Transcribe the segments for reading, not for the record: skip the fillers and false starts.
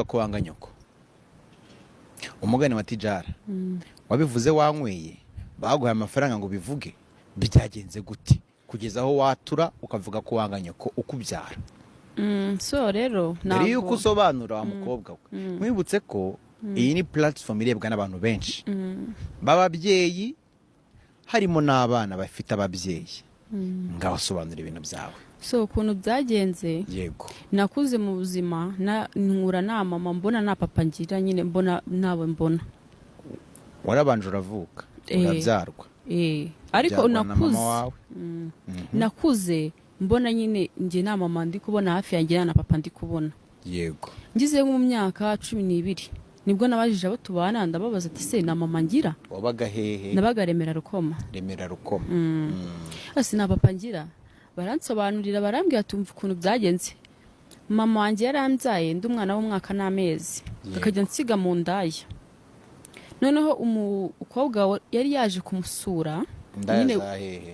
ko wanga nyoko umugani wa tijara wabivuze wanyweye baguhaye amafaranga ngo bivuge byagenze gute kugeza aho watura ukavuga ko wanga nyoko ukubyara so rero mbere yuko usobanura wa mukobwa we mwibutse ko iyi ni platform irebwa n'abantu benshi b'ababyeyi harimo n'abana bafite ababyeyi ngabasobanura ibintu byawe. So ukuntu byagenze yego nakuze mu buzima nkura na mama mbona na papa ngira nyine mbona nabo mbona warabanje uravuka urabyarwa ariko nakuze mbona nyine nge na mama ndi kubona hafi yanjye na papa ndi kubona. Yego ngize mu myaka 12 nibwo nabajije abo tubana ndababaza ati se na mama ngira wabaga hehe nabaga Remera Rukoma asi na papa ngira baransobanurira barambwira tumva ukuntu byagenze. Mama wanjye yarambyaye ndi umwana w'umwaka n'amezi akajya nsiga mu ndaya noneho umukobwa yari yaje kumusura nyine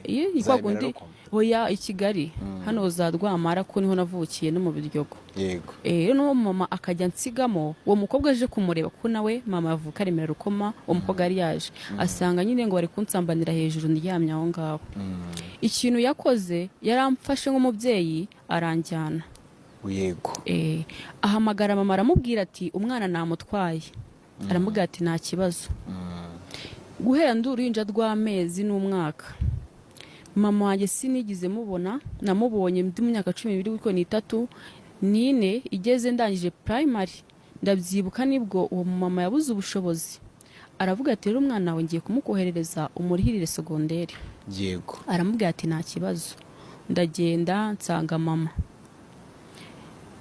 yikwagundi oya i Kigali hano za Rwamara ko niho navukiye no mu Biryogo. Yego no mama akajya nsigamo uwo mukobwa aje kumureba ko nawe mama avuka Remera Rukoma uwo mukobwa yari yaje asanga nyine ngo bari kunsambanira hejuru ndyamye aho ngaho. Ikintu yakoze yaramfashe nk'umubyeyi aranjyana. Yego ahamagara mama aramubwira ati umwana namutwaye aramubwira ati nta kibazo. Guhera nduruhinja rw'amezi n'umwaka mama wanjye sinigize mubona namubonye ndi mu myaka 12 kuko ni 3 nine igeze ndangije primary ndabyibuka nibwo uwo mama yabuze ubushobozi aravuga ati rero umwana wawe ngiye kumukoherereza umurihirire secondaire. Yego aramubwira ati nta kibazo ndagenda nsanga mama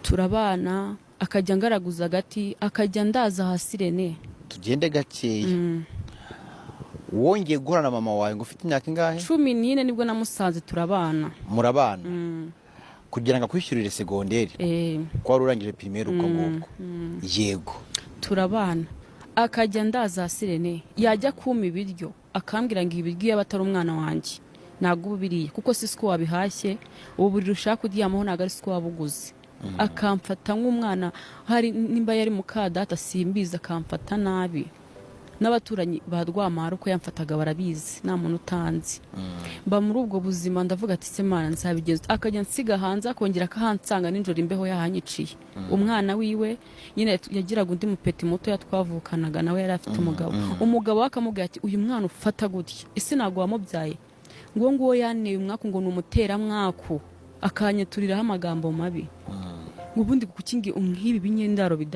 turabana akajya ngaraguza gati akajya ndaza hasi Rene tugende gakeya. Wongeye guhura na mama wawe ngo ufite imyaka ingahe? 14 nibwo namusanze turabana. Murabana kugira ngo akwishyurire secondaire ko wari urangije primaire uko nguko. Yego turabana akajya ndaza Sirene yajya kuma ibiryo akambwira ngo ibiryo yabatari umwana wanjye nago ubiriye kuko sisiko wabihashye ubu buri rushaka kudyamaho naga sisiko wabuguze akamfata nk'umwana hari nimba yari mukadata simbiza akamfata nabi n'abaturanyi ba Rwamara uko yamfataga barabizi nta muntu utanzi. Mba muri ubwo buzima ndavuga ati se Mana nzabigenza akajya nsiga hanze akongera akahansanga ninjoro imbeho yahanyiciye. Umwana wiwe nyine yagiraga undi mupeti muto yatwavukanaga nawe yari afite umugabo akamubwira ati uyu mwana ufata gutya ese nago wamubyaye ngo yaneye umwaka ngo numutera mwaku akanyeturiraho amagambo mabi ngo ubundi kukingi nk'ibi binyendaro